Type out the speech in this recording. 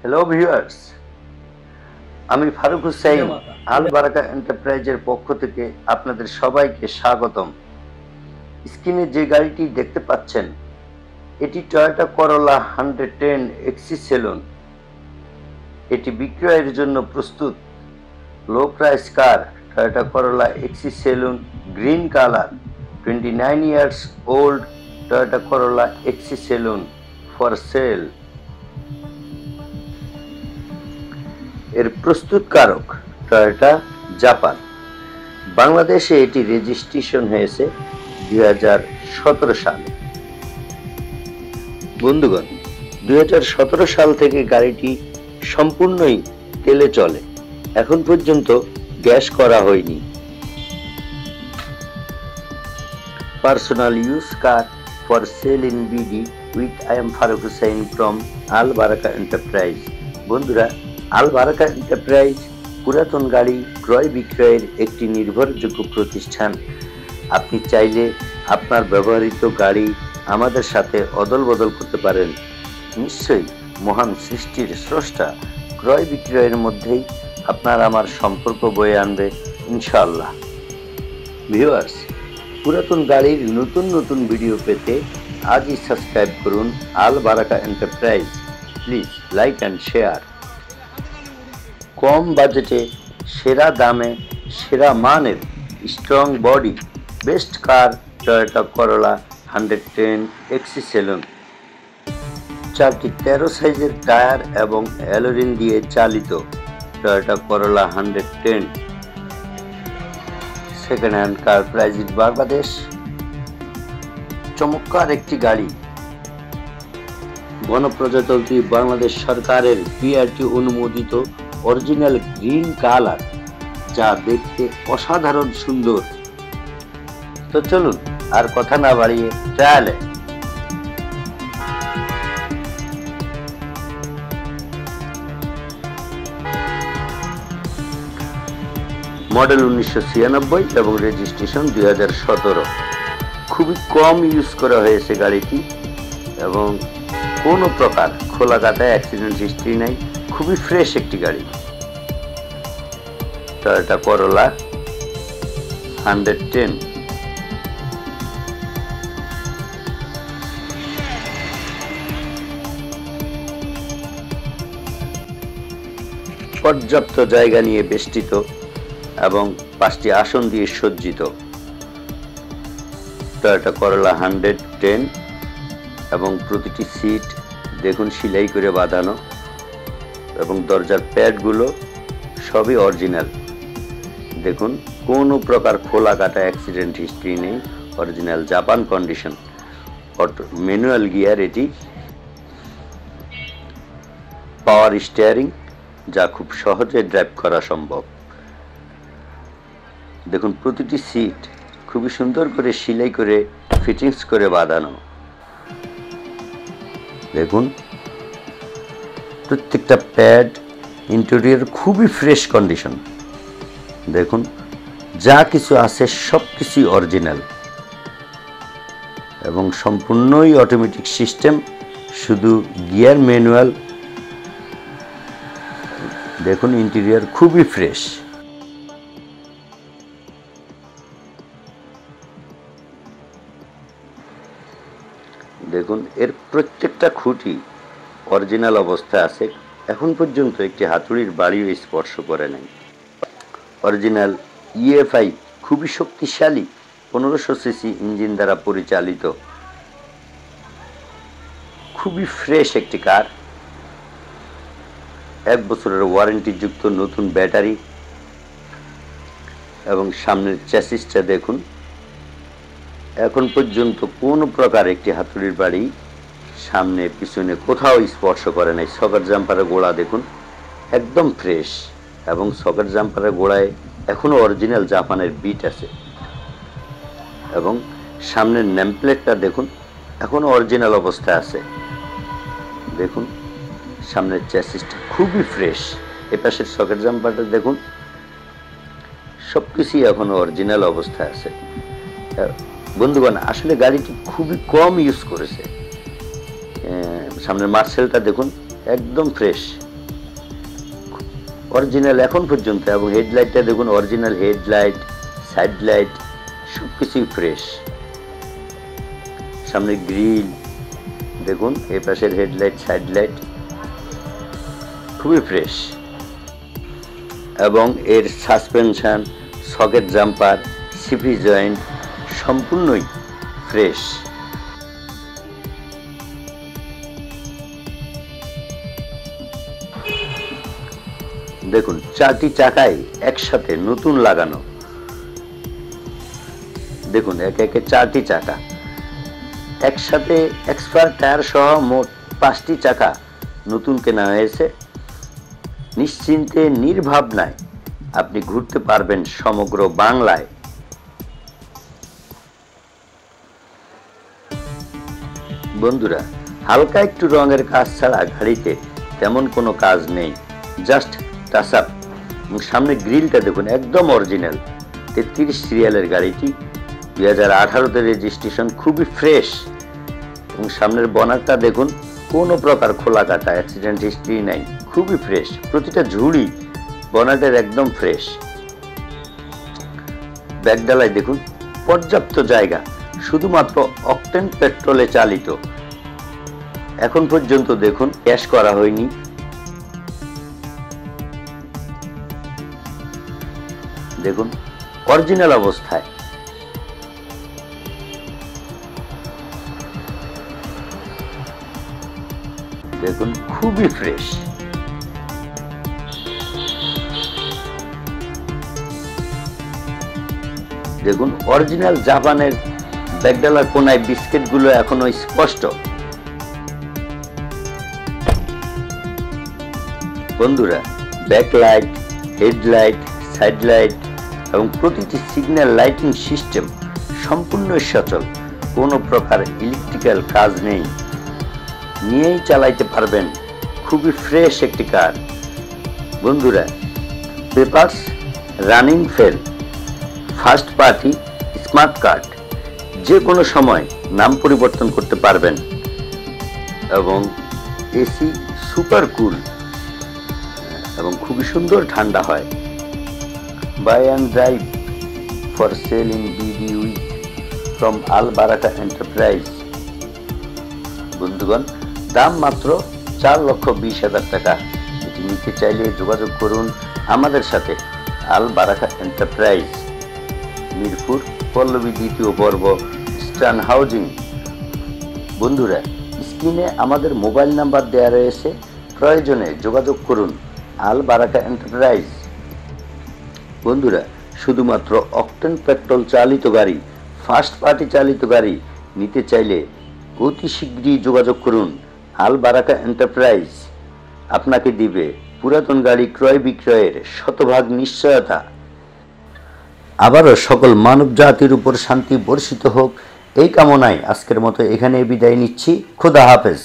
Hello viewers, আমি ফারুক হুসাইন আল বারাকা এন্টারপ্রাইজের পক্ষ থেকে আপনাদের সবাইকে স্বাগতম। স্ক্রিনে যে গাড়িটি দেখতে পাচ্ছেন এটি টয়োটা করোলা 110 এক্সি সেলুন। এটি বিক্রয়ের জন্য প্রস্তুত। Low price car Toyota Corolla XE saloon, green colour, 29 years old Toyota Corolla XE saloon for sale. এর প্রস্তুতকারক টয়োটা জাপান। বাংলাদেশে এটি রেজিস্ট্রেশন হয়েছে 2017 সালে। বন্ধুগণ, 2017 সাল থেকে গাড়িটি সম্পূর্ণই তেলে চলে, এখন পর্যন্ত গ্যাস করা হয়নি। Personal use car for sale in BD with I am Faruk Hussain from Al Baraka enterprise. বন্ধুরা, আল বারাকা এন্টারপ্রাইজ পুরাতন গাড়ি ক্রয় বিক্রয়ের একটি নির্ভরযোগ্য প্রতিষ্ঠান। আপনি চাইলে আপনার ব্যবহৃত গাড়ি আমাদের সাথে অদল বদল করতে পারেন। নিশ্চয়ই মহান সৃষ্টির স্রষ্টা ক্রয় বিক্রয়ের মধ্যেই আপনার আমার সম্পর্ক বয়ে আনবে ইনশাআল্লাহ। ভিউয়ার্স, পুরাতন গাড়ির নতুন নতুন ভিডিও পেতে আজই সাবস্ক্রাইব করুন Al Baraka enterprise. Please like and share. কম বাজেটে সেরা দামে সেরা মানের strong body best car Toyota Corolla 110 XE saloon. চারটি 13 সাইজের টায়ার এবং অ্যালোরিন দিয়ে চালিত Toyota Corolla 110 second hand car price in Bangladesh. চমৎকার একটি গাড়ি, গণপ্রজাতন্ত্রী বাংলাদেশ সরকারের বিআরটি অনুমোদিত অরিজিনাল গ্রিন কালার, যা দেখতে অসাধারণ সুন্দর। তো চলুন আর কথা না বাড়িয়ে ট্রায়ালে। মডেল 1996 এবং রেজিস্ট্রেশন 2017। খুবই কম ইউজ করা হয়েছে গাড়িটি এবং কোনো প্রকার খোলা কাটায় অ্যাক্সিডেন্ট হিস্ট্রি নাই। খুবই ফ্রেশ একটি গাড়ি, টয়োটা করোলা 110। পর্যাপ্ত জায়গা নিয়ে বেষ্টিত এবং 5টি আসন দিয়ে সজ্জিত টয়োটা করোলা 110 এবং প্রতিটি সিট দেখুন সেলাই করে বাঁধানো এবং দরজার প্যাডগুলো সবই অরিজিনাল। দেখুন কোনো প্রকার খোলা কাটা অ্যাক্সিডেন্ট হিস্ট্রি নেই, original Japan condition. Auto manual gear এটি, পাওয়ার স্টিয়ারিং, যা খুব সহজে ড্রাইভ করা সম্ভব। দেখুন প্রতিটি সিট খুবই সুন্দর করে সেলাই করে ফিটিংস করে বাঁধানো। দেখুন প্রত্যেকটা প্যাড, ইন্টেরিয়র খুবই ফ্রেশ কন্ডিশন। দেখুন যা কিছু আছে সব কিছুই অরিজিনাল এবং সম্পূর্ণই অটোমেটিক সিস্টেম, শুধু গিয়ার ম্যানুয়াল। দেখুন ইন্টেরিয়র খুবই ফ্রেশ। দেখুন এর প্রত্যেকটা খুঁটি অরিজিনাল অবস্থায় আছে, এখন পর্যন্ত একটি হাতুড়ির বাড়িও স্পর্শ করে নাই। অরিজিনাল ইএফআই খুবই শক্তিশালী 1500 সিসি ইঞ্জিন দ্বারা পরিচালিত। খুবই ফ্রেশ একটি কার, 1 বছরের ওয়ারেন্টিযুক্ত নতুন ব্যাটারি এবং সামনের চ্যাসিসটা দেখুন, এখন পর্যন্ত কোনো প্রকার একটি হাতুড়ির বাড়ি সামনে পিছনে কোথাও স্পর্শ করে নাই। সকেট জাম্পারের গোড়া দেখুন একদম ফ্রেশ এবং সকেট জাম্পারের গোড়ায় এখনো অরিজিনাল জাপানের বিট আছে এবং সামনের নেমপ্লেটটা দেখুন এখনো অরিজিনাল অবস্থায় আছে। দেখুন সামনের চ্যাসিসটা খুবই ফ্রেশ। এপাশের সকেট জাম্পারটা দেখুন, সবকিছুই এখনো অরিজিনাল অবস্থায় আছে। বন্ধুগণ, আসলে গাড়িটি খুবই কম ইউজ করেছে। সামনের মার্সেলটা দেখুন একদম ফ্রেশ, অরিজিনাল এখন পর্যন্ত। এবং হেডলাইটটা দেখুন, অরিজিনাল হেডলাইট, সাইড লাইট সবকিছুই ফ্রেশ। সামনে গ্রিল দেখুন, এই পাশের হেডলাইট, সাইড লাইট খুবই ফ্রেশ। এবং এর suspension, socket jumper, CP joint সম্পূর্ণই ফ্রেশ। দেখুন, 4টি চাকাই একসাথে নতুন লাগানো। দেখুন, একে একে 4টি চাকা একসাথে, এক্সপায়ার টায়ার সহ মোট 5টি চাকা নতুন কেনা হয়েছে। নিশ্চিন্তে নির্ভাবনায় আপনি ঘুরতে পারবেন সমগ্র বাংলায়। বন্ধুরা, হালকা একটু রঙের কাজ ছাড়া গাড়িতে তেমন কোনো কাজ নেই, জাস্ট টাচ আপ। সামনে গ্রিলটা দেখুন, একদম অরিজিনাল 33 সিরিয়ালের গাড়িটি, 2018-তে রেজিস্ট্রেশন, খুবই ফ্রেশ। এবং সামনের বনারটা দেখুন, কোনো প্রকার খোলা কাটা, অ্যাক্সিডেন্ট হিস্ট্রি নাই, খুবই ফ্রেশ। প্রতিটা ঝুড়ি বনাটের একদম ফ্রেশ। ব্যাকডালায় দেখুন, পর্যাপ্ত জায়গা, শুধুমাত্র অকটেন পেট্রোলে চালিত। এখন পর্যন্ত দেখুন ক্যাশ করা হয়নি। দেখুন অরিজিনাল অবস্থায়। দেখুন খুবই ফ্রেশ। দেখুন অরিজিনাল জাপানের ব্যাকডালার কোনায় বিস্কিটগুলো এখনো স্পষ্ট। বন্ধুরা, ব্যাকলাইট, হেডলাইট, সাইড লাইট এবং প্রতিটি সিগন্যাল লাইটিং সিস্টেম সম্পূর্ণ সচল, কোনো প্রকার ইলেকট্রিক্যাল কাজ নেই। নিয়েই চালাইতে পারবেন, খুবই ফ্রেশ একটি কার। বন্ধুরা, papers running fail, first party, smart card, যে কোনো সময় নাম পরিবর্তন করতে পারবেন। এবং এসি সুপার কুল এবং খুবই সুন্দর ঠান্ডা হয়। Buy and drive for sale in BD with from Al Baraka enterprise. বন্ধুগণ, দাম মাত্র 4,20,000 টাকা। এটি নিতে চাইলে যোগাযোগ করুন আমাদের সাথে। আল বারাকা এন্টারপ্রাইজ, মিরপুর পল্লবী 2য় পর্ব, ইস্টার্ন হাউজিং। বন্ধুরা, স্ক্রিনে আমাদের মোবাইল নাম্বার দেওয়া রয়েছে, প্রয়োজনে যোগাযোগ করুন আল বারাকা এন্টারপ্রাইজ। বন্ধুরা, শুধুমাত্র অকটেন পেট্রোল চালিত গাড়ি, ফার্স্ট পার্টি চালিত গাড়ি নিতে চাইলে অতি শীঘ্রই যোগাযোগ করুন আল বারাকা এন্টারপ্রাইজ। আপনাকে দিবে পুরাতন গাড়ি ক্রয় বিক্রয়ের শতভাগ নিশ্চয়তা। আবারও সকল মানব জাতির উপর শান্তি বর্ষিত হোক, এই কামনায় আজকের মতো এখানে বিদায় নিচ্ছি। খোদা হাফেজ।